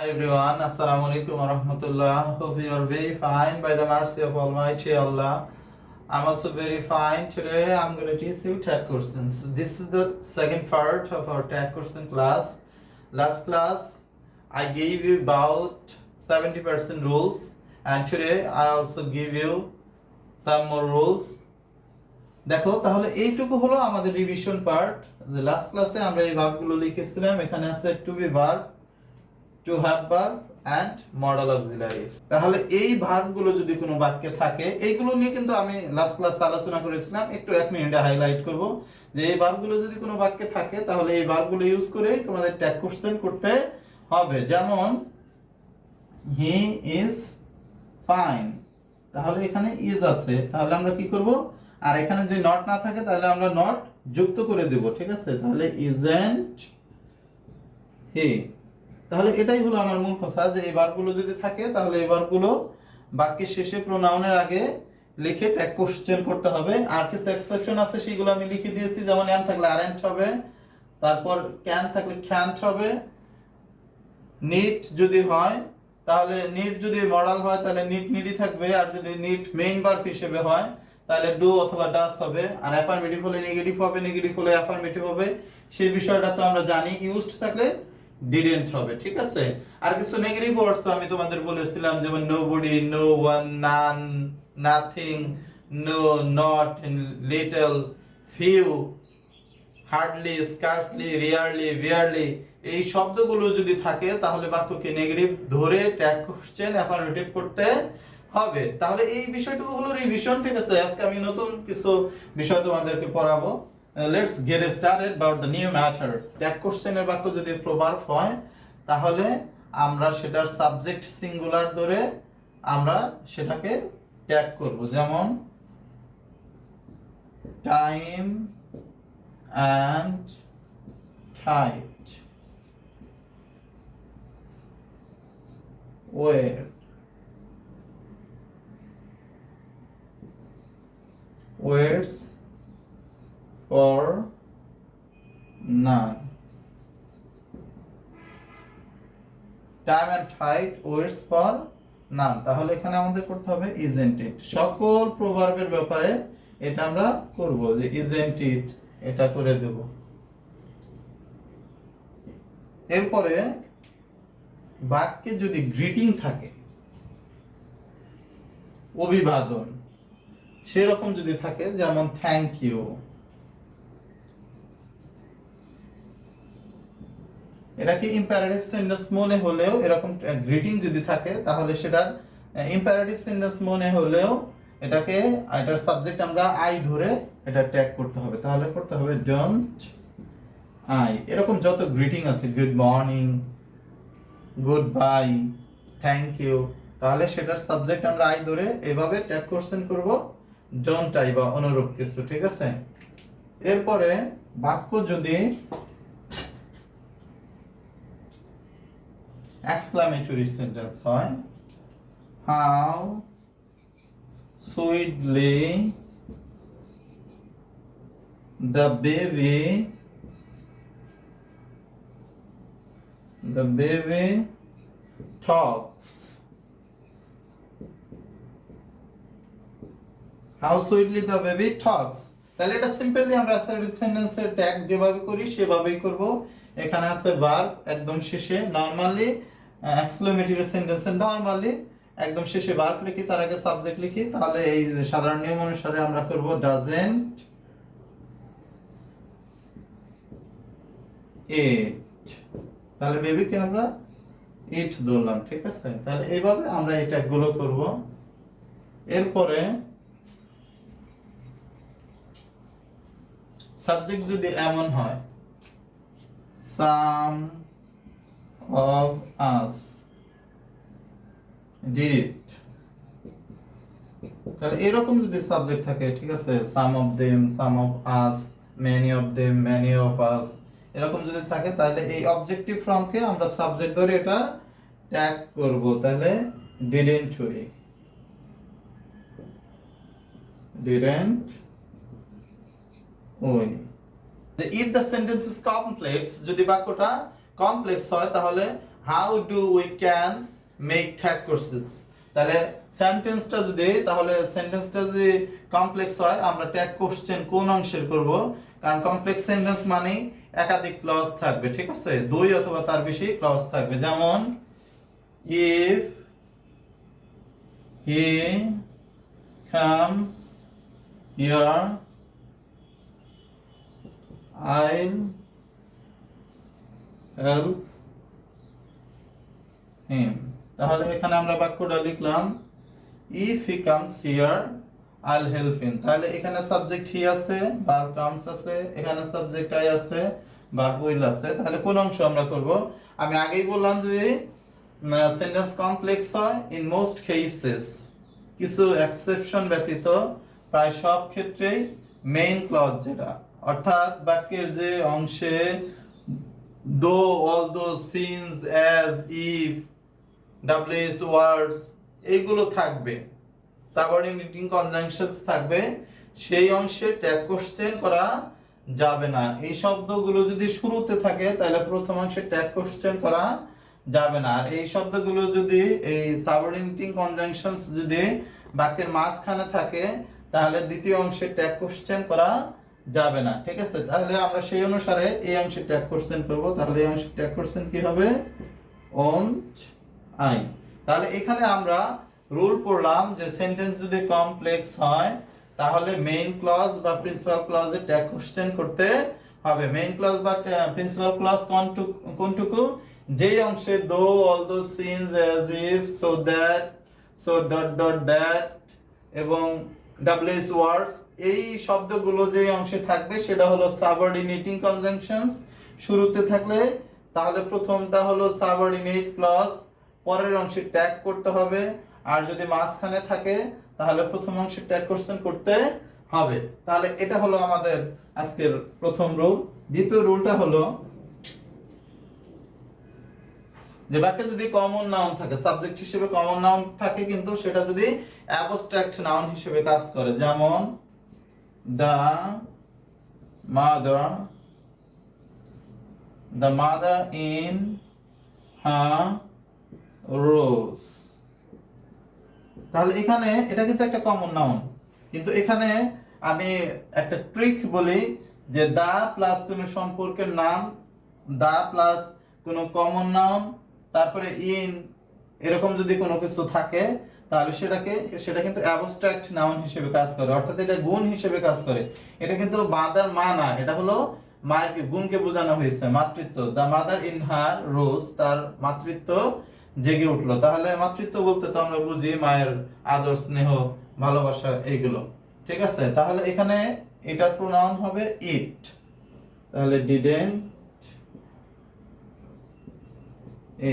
Hi everyone, Assalamu alaikum wa rahmatullah. Hope you are very fine by the mercy of Almighty Allah. I'm also very fine. Today I'm going to teach you tag questions. This is the second part of our tag question class. Last class I gave you about 70% rules, and today I also give you some more rules. দেখো তাহলে এইটুকু হলো আমাদের revision part. Last ক্লাসে আমরা এই ভার্বগুলো লিখেছিলাম। এখানে আছে to be verb, to have verb and modal auxiliaries. তাহলে এই ভার্বগুলো যদি কোনো বাক্যে থাকে, এইগুলো নিয়ে কিন্তু আমি লাস্ট ক্লাসে আলোচনা করেছিলাম। একটু 1 মিনিটে হাইলাইট করব যে এই ভার্বগুলো যদি কোনো বাক্যে থাকে তাহলে এই ভার্বগুলো ইউজ করে তোমাদের ট্যাগ কোশ্চেন করতে হবে। যেমন হি ইজ ফাইন, তাহলে এখানে ইজ আছে, তাহলে আমরা কি করব, আর এখানে যদি নট না থাকে তাহলে আমরা নট যুক্ত করে দেব, ঠিক আছে? তাহলে ইজন্ট হি। তাহলে এটাই হলো আমার মূল কথা, যে এই ভার্বগুলো যদি থাকে তাহলে এই ভার্বগুলো বাক্যের শেষে প্রোনাউনের আগে লিখে ট্যাগ কোশ্চেন করতে হবে। আর কিছু এক্সেপশন আছে, সেগুলো আমি লিখে দিয়েছি। যেমন এম থাকলে আরএন্ট হবে, তারপর ক্যান থাকলে ক্যান্ট হবে, নিড যদি হয় তাহলে নিড যদি মডাল হয় তাহলে নিড নিডই থাকবে, আর যদি নিড মেইন ভার্ব হিসেবে হয় তাহলে ডু অথবা ডাস হবে, আর অ্যাফার্মেটিভ হলে নেগেটিভ হবে, নেগেটিভ হলে অ্যাফার্মেটিভ হবে। সেই বিষয়টা তো আমরা জানি। ইউজড থাকলে ডিডেন্ট হবে, ঠিক আছে? আর কিছু নেগেটিভ ওয়ার্ডস তো আমি তোমাদের বলেছিলাম, যেমন nobody, no one, none, nothing, no, not, little, few, hardly, scarcely, rarely, barely. এই শব্দগুলো যদি থাকে তাহলে বাক্যকে নেগেটিভ ধরে ট্যাগ কোশ্চেন অ্যাফার্মেটিভ করতে হবে। তাহলে এই বিষয়টুকু হলো রিভিশন, ঠিক আছে? আজকে আমি নতুন কিছু বিষয় তোমাদেরকে পড়াবো। Let's get started about the new matter. Tag কোশ্চেনের বাক্য যদি প্রভার্ব হয় তাহলে আমরা সেটার সাবজেক্ট সিঙ্গুলার ধরে আমরা সেটাকে ট্যাগ করব। যেমন time and tight, where, where's for none, time and tight, where's for none। তাহলে এখানে আমাদের করতে হবে isn't it। সকল প্রভার্বের ব্যাপারে এটা আমরা করব, যে isn't it এটা করে দেব। এরপরে বাক্যে যদি গ্রিটিং থাকে, অভিবাদন সেরকম যদি থাকে, যেমন থ্যাংক ইউ, এটাকে ইম্পারেটিভ সেন্টেন্স মনে হলেও, এরকম গ্রিটিং যদি থাকে তাহলে সেটার ইম্পারেটিভ সেন্টেন্স মনে হলেও এটাকে, এটার সাবজেক্ট আমরা আই ধরে এটা ট্যাগ করতে হবে। তাহলে করতে হবে ডোন্ট আই। এরকম যত গ্রিটিং আছে, good morning, good bye, thank you, তাহলে সেটার সাবজেক্ট আমরা আই ধরে এভাবে ট্যাগ কোশ্চেন করব ডোন্ট আই বা অনুরূপ কিছু, ঠিক আছে? এরপরে বাক্য যদি এক্সক্লামেটরি সেন্টেন্স হয়, how sweetly the baby talks, how sweetly the baby talks। তাহলে এটা সিম্পলি আমরা অ্যাসার্টিভ সেন্টেন্সের ট্যাগ যেভাবে করি সেভাবেই করব। এখানে আছে ভার্ব একদম শেষে, নরমালি এক্সক্লেমেটরি সেন্টেন্সে নরমালি একদম শেষে ভার্ব লিখি, তার আগে সাবজেক্ট লিখি। তাহলে এই সাধারণ নিয়ম অনুসারে আমরা করব ডাজেন্ট ইট, তাহলে বেবিকে আমরা ইট ধরলাম, ঠিক আছে? তাহলে এইভাবে আমরা এই ট্যাগগুলো করব। এরপরে সাবজেক্ট যদি এমন হয়, some of us did it, তাহলে এরকম যদি সাবজেক্ট থাকে, ঠিক আছে? Some of them, some of us, many of them, many of us, এরকম যদি থাকে তাহলে এই অবজেক্টিভ ফর্মকে আমরা সাবজেক্ট ধরে এটা ট্যাগ করব। তাহলে didn't we, didn't we। if the sentence is complex, যদি বাক্যটা কমপ্লেক্স হয় তাহলে how do we can make tag courses. তাহলে সেন্টেন্সটা যদি কমপ্লেক্স হয় আমরা ট্যাগ কোশ্চেন কোন অংশের করব, কারণ কমপ্লেক্স সেন্টেন্স মানে একাধিক ক্লজ থাকবে, ঠিক আছে, দুই অথবা তার বেশি ক্লজ থাকবে। যেমন if he comes here I'll help him। তাহলে এখানে আমরা বাক্যটা লিখলাম if he comes here I'll help him। তাহলে এখানে সাবজেক্ট হি আছে, ভার্ব কামস আছে, এখানে সাবজেক্ট আই আছে, ভার্ব উইল আছে। তাহলে কোন অংশ আমরা করব? আমি আগেই বললাম যদি সেন্টেন্স কমপ্লেক্স হয় ইন মোস্ট কেসেস, কিছু এক্সেপশন ব্যতীত প্রায় সব ক্ষেত্রেই মেইন ক্লজ যেটা, অর্থাৎ বাক্যের যে অংশে though, although, since, as, if, WS words এইগুলো থাকবে, সাবঅর্ডিনেটিং কনজাংশনস থাকবে, সেই অংশে ট্যাগ কোশ্চেন করা যাবে না। এই শব্দগুলো যদি শুরুতে থাকে তাহলে প্রথম অংশে ট্যাগ কোশ্চেন করা যাবে না। আর এই শব্দগুলো যদি এই সাবঅর্ডিনেটিং কনজাংশনস যদি বাক্যের মাঝখানে থাকে তাহলে দ্বিতীয় অংশে ট্যাগ কোশ্চেন করা যাবে না, ঠিক আছে। তাহলে আমরা সেই অনুসারে এই অংশে ট্যাগ কোশ্চেন করব। তাহলে এই অংশে ট্যাগ কোশ্চেন কি হবে? Won't I. তাহলে এখানে আমরা রুল পড়লাম যে সেন্টেন্স যদি কমপ্লেক্স হয় তাহলে মেইন ক্লজ বা প্রিন্সিপাল ক্লজে ট্যাগ কোশ্চেন করতে হবে। মেইন ক্লজ বা প্রিন্সিপাল ক্লজ কোনটুকু? যেই অংশে though, although, since, as, if, so that, so dot dot that এবং ডাব্লিউএস ওয়ার্ডস, এই শব্দগুলো যে অংশে থাকবে সেটা হলো সাবঅর্ডিনেটিং কনজাংশনস। শুরুতে থাকলে তাহলে প্রথমটা হলো সাবঅর্ডিনেট ক্লজ, পরের অংশে ট্যাগ করতে হবে। আর যদি মাঝখানে থাকে তাহলে প্রথম অংশে ট্যাগ কোশ্চেন করতে হবে। তাহলে এটা হলো আমাদের আজকের প্রথম রুল। দ্বিতীয় রুলটা হলো যে বাক্যে যদি কমন নাউন থাকে, সাবজেক্ট হিসেবে কমন নাউন থাকে কিন্তু সেটা যদি অ্যাবস্ট্রাক্ট নাউন হিসেবে কাজ করে, যেমন দ্য মাদার ইন হার রোজ। তাহলে এখানে এটা কিন্তু একটা কমন নাউন, কিন্তু এখানে আমি একটা ট্রিক বলি যে দা প্লাস কোনো সম্পর্কের নাম, দা প্লাস কোনো কমন নাউন, তারপরে ইন এরকম যদি কোনো কিছু থাকে তাহলে সেটা কিন্তু অ্যাবস্ট্রাক্ট নাউন হিসেবে কাজ করে, অর্থাৎ এটা গুণ হিসেবে কাজ করে। এটা কিন্তু মাদার মা না, এটা হলো মায়ের গুণকে বোঝানো হয়েছে, মাতৃত্ব। দা মাদার ইন হার রোজ, তার মাতৃত্ব জেগে উঠলো। তাহলে মাতৃত্ব বলতে তো আমরা বুঝি মায়ের আদর, স্নেহ, ভালোবাসা এইগুলো, ঠিক আছে। তাহলে এখানে এটার প্রোনাউন হবে ইট। তাহলে ডিডেন্ট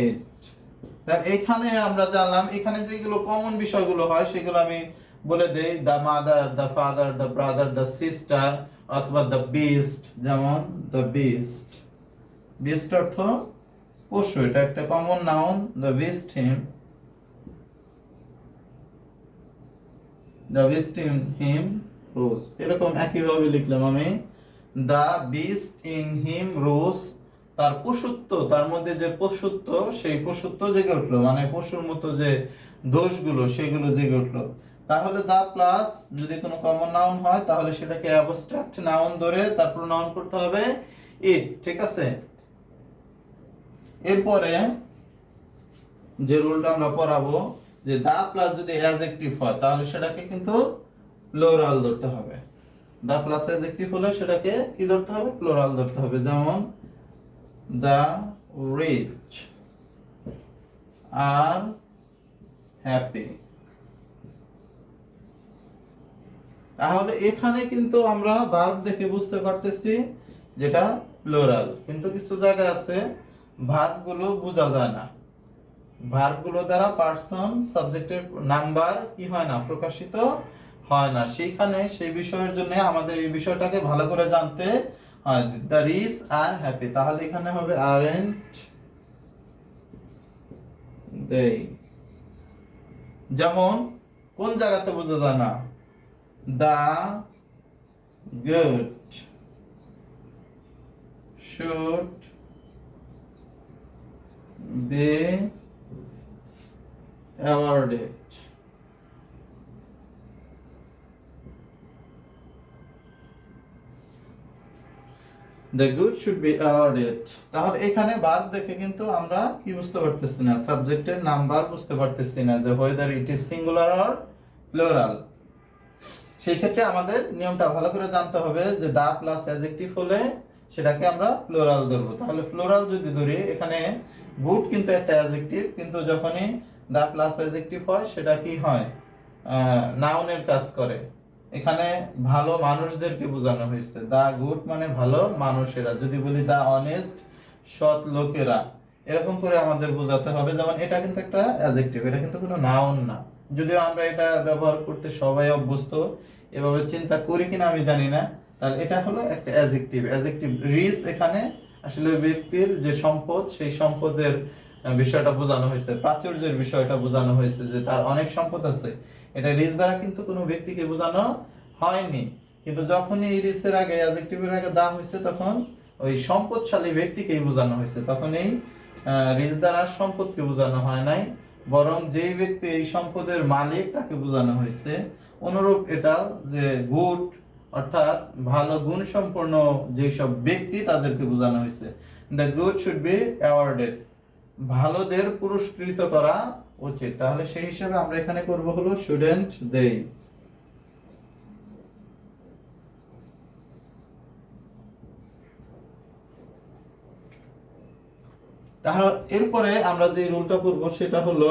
ইট। তাহলে এখানে আমরা জানলাম এখানে যেগুলো কমন বিষয়গুলো হয় সেগুলো আমি বলে দেই। The mother, the father, the brother, the sister অথবা দ্য বিস্ট। যেমন দ্য বিস্ট, বিস্ট অর্থ পশু, এটা একটা কমন নাউন। দ্য বিস্ট হিম রোজ, এরকম একইভাবে লিখলাম আমি। দ্য বিস্ট ইন হিম রোজ, তার পশুত্ব, তার মধ্যে যে পশুত্ব সেই পশুত্ব জেগে উঠলো, মানে পশুর মতো যে দোষগুলো সেগুলো জেগে উঠলো। তাহলে দা প্লাস যদি কোনো কমন নাউন হয় তাহলে সেটাকে অ্যাবস্ট্রাক্ট নাউন ধরে তার প্রোনাউন করতে হবে ইট, ঠিক আছে। এরপরে যে রুলটা আমরা পড়াবো যে দা প্লাস যদি অ্যাডজেক্টিভ হয় তাহলে সেটাকে কিন্তু প্লুরাল ধরতে হবে। দা প্লাস অ্যাডজেক্টিভ হলে সেটাকে কি ধরতে হবে? প্লুরাল ধরতে হবে। যেমন the rich are happy। তাহলে এখানে কিন্তু আমরা ভার্ব দেখে বুঝতে পারতেছি যেটা প্লুরাল, কিন্তু কিছু জায়গা আছে ভার্বগুলো বোঝা যায় না, ভার্বগুলো দ্বারা পার্সন, সাবজেক্টের নাম্বার কি হয় না, প্রকাশিত হয় না। সেই বিষয়ের জন্য আমাদের এই বিষয়টাকে ভালো করে জানতে হয়। দ্য রিচ আর হ্যাপি, তাহলে এখানে হবে আরেন্ট দে। যেমন কোন জায়গাতে বোঝা যায় না? The good should be awarded. The good should be awarded. তাহলে এখানে ভার্ব দেখে কিন্তু আমরা কি বুঝতে পারতেছি না, সাবজেক্টের নাম্বার বুঝতে পারতেছি না যে whether it is singular or plural। সেই ক্ষেত্রে আমাদের নিয়মটা ভালো করে জানতে হবে যে দা প্লাস অ্যাডজেক্টিভ হলে সেটাকে আমরা প্লুরাল ধরবো। তাহলে প্লুরাল যদি ধরি, এখানে গুড কিন্তু একটা অ্যাডজেক্টিভ, কিন্তু যখনই দা প্লাস অ্যাডজেক্টিভ হয় সেটা কি হয়, নাউনের কাজ করে। এখানে ভালো মানুষদেরকে বোঝানো হয়েছে, দা গুড মানে ভালো মানুষেরা। যদি বলি দা অনেস্ট সৎ লোকেরা, এরকম করে আমাদের বোঝাতে হবে। যেমন এটা কিন্তু একটা অ্যাডজেক্টিভ, এটা কিন্তু কোনো নাউন না, যদিও আমরা এটা ব্যবহার করতে সবাই অভ্যস্ত, এভাবে চিন্তা করি কিনা আমি জানি না। তাহলে এটা হলো একটা অ্যাডজেক্টিভ। অ্যাডজেক্টিভ রিচ এখানে আসলে ব্যক্তির যে সম্পদ, সেই সম্পদের বিষয়টা বোঝানো হয়েছে, প্রাচুর্যের বিষয়টা বোঝানো হয়েছে, যে তার অনেক সম্পদ আছে। এটা রিচ দ্বারা কিন্তু কোনো ব্যক্তিকে বোঝানো হয়নি, কিন্তু যখনই এই রিচের আগে অ্যাডজেক্টিভের আগে দা হয়েছে তখন ওই সম্পদশালী ব্যক্তিকেই বোঝানো হয়েছে। তখন এই রিচ দ্বারা সম্পদকে বোঝানো হয় নাই, বরং যেই ব্যক্তি এই সম্পদের মালিক তাকে বোঝানো হয়েছে। অনুরূপ এটা যে গুড অর্থাৎ ভালো গুণ সম্পন্ন যেসব ব্যক্তি তাদেরকে বোঝানো হয়েছে। The good should be awarded, ভালোদের পুরস্কৃত করা উচিত। তাহলে সেই হিসাবে আমরা এখানে করব হলো শুডেন্ট দে। তাহলে এরপরে আমরা যে রুলটা করব সেটা হলো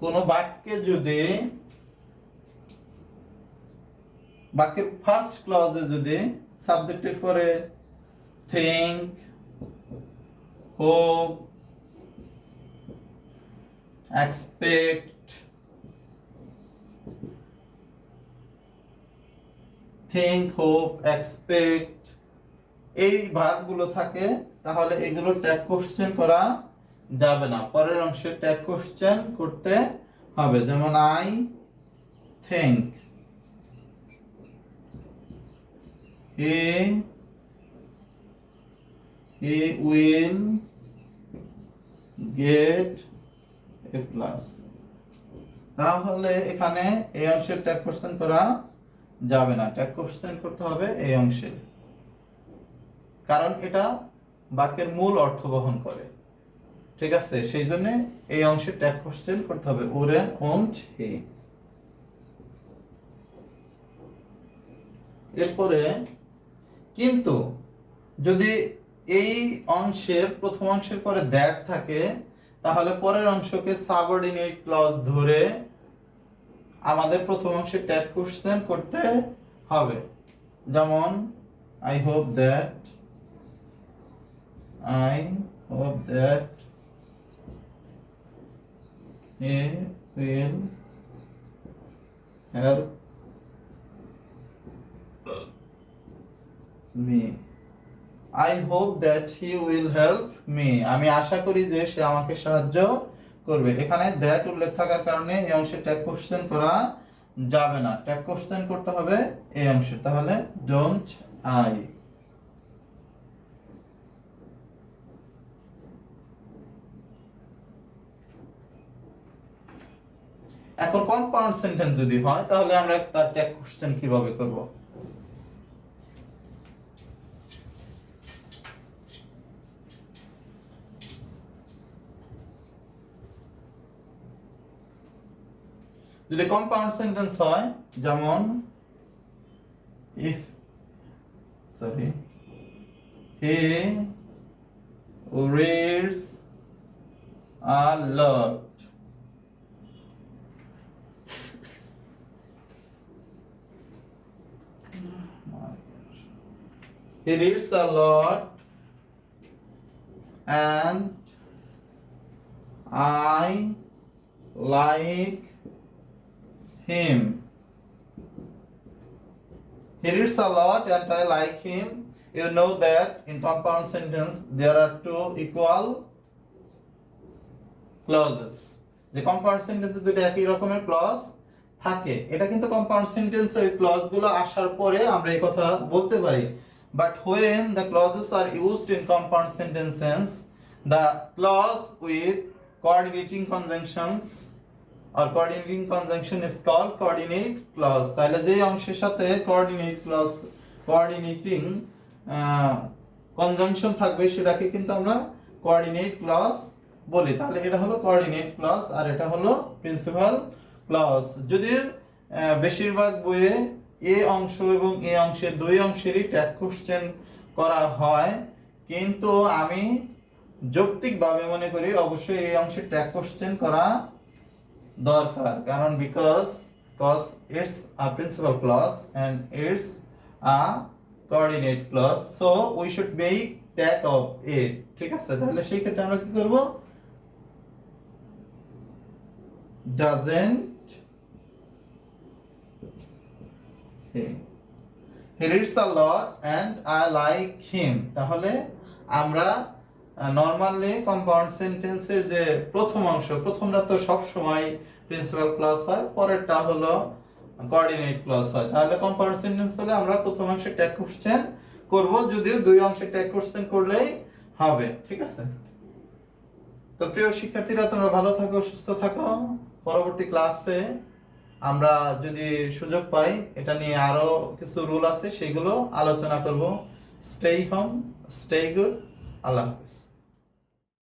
কোন বাক্যে যদি বাক্যের ফার্স্ট ক্লজে যদি সাবজেক্টের পরে think, hope, expect, think, hope, expect এই ভার্বগুলো থাকে, তাহলে এগুলো ট্যাগ কোশ্চেন করা যাবে না, পরের অংশে ট্যাগ কোশ্চেন করতে হবে। যেমন I think, he will get a plus। তাহলে এখানে এই অংশের ট্যাগ কোশ্চেন করা যাবে না, ট্যাগ কোশ্চেন করতে হবে এই অংশে, কারণ এটা বাক্যের মূল অর্থ বহন করে। ঠিক আছে, সেই জন্য এই অংশে ট্যাগ কোশ্চেন করতে হবে ওরে und he। এরপরে কিন্তু যদি এই অংশের প্রথম অংশের পরে দ্যাট থাকে, তাহলে পরের অংশকে সাবঅর্ডিনেট ক্লজ ধরে আমাদের প্রথম অংশে ট্যাগ কোশ্চেন করতে হবে। যেমন I hope that he will help me। I hope that he will help me, আমি আশা করি যে সে আমাকে সাহায্য করবে। এখানে that উল্লেখ থাকার কারণে এই অংশে ট্যাগ কোশ্চেন করা যাবে না, ট্যাগ কোশ্চেন করতে হবে এই অংশে। তাহলে don't I। এখন কম্পাউন্ড সেন্টেন্স যদি হয়, তাহলে আমরা তার ট্যাগ কোশ্চেন কিভাবে করব? যদি কম্পাউন্ড সেন্টেন্স হয়, যেমন he reads a lot, he reads a lot and I like him। He reads a lot and I like him। You know that in compound sentence there are two equal clauses। যে compound sentence দুটো একই রকমের clause থাকে, এটা কিন্তু compound sentence এর clause গুলো আসার পরে আমরা এই কথা বলতে পারি, But when the clauses are used in compound sentences, the clause with coordinating conjunctions or coordinating conjunction is called coordinate clause. তাহলে যে অংশের সাথে coordinating conjunction থাকবে সেটাকে কিন্তু আমরা coordinate clause বলি। তাহলে এটা হলো coordinate clause আর এটা হলো principal clause। যদি বেশিরভাগ বইয়ে এ অংশ এবং এ অংশের দুই অংশেরই ট্যাগ কোশ্চেন করা হয়, কিন্তু আমি যৌক্তিকভাবে মনে করি অবশ্যই এই অংশে ট্যাগ কোশ্চেন করা দরকার, কারণ because it's a principal clause and it's a coordinate clause, so we should make tag of it. ঠিক আছে, তাহলে সেই ক্ষেত্রে আমরা কি করব, doesn't he reads a lot and I like him। তাহলে আমরা নরমালি কম্পাউন্ড সেন্টেন্সের যে প্রথম অংশ, প্রথমটা তো সব সময় প্রিন্সিপাল ক্লজ হয়, পরেরটা হলো কোঅর্ডিনেট ক্লজ হয়। তাহলে কম্পাউন্ড সেন্টেন্স হলে আমরা প্রথম অংশে ট্যাগ কোশ্চেন করব, যদিও দুই অংশে ট্যাগ কোশ্চেন করলেই হবে। ঠিক আছে, তো প্রিয় শিক্ষার্থীরা তোমরা ভালো থাকো, সুস্থ থাকো। পরবর্তী ক্লাসে আমরা যদি সুযোগ পাই এটা নিয়ে আরো কিছু রুল আছে সেগুলো আলোচনা করব। স্টে হোম, স্টে গুড, আল্লাহ হাফেজ।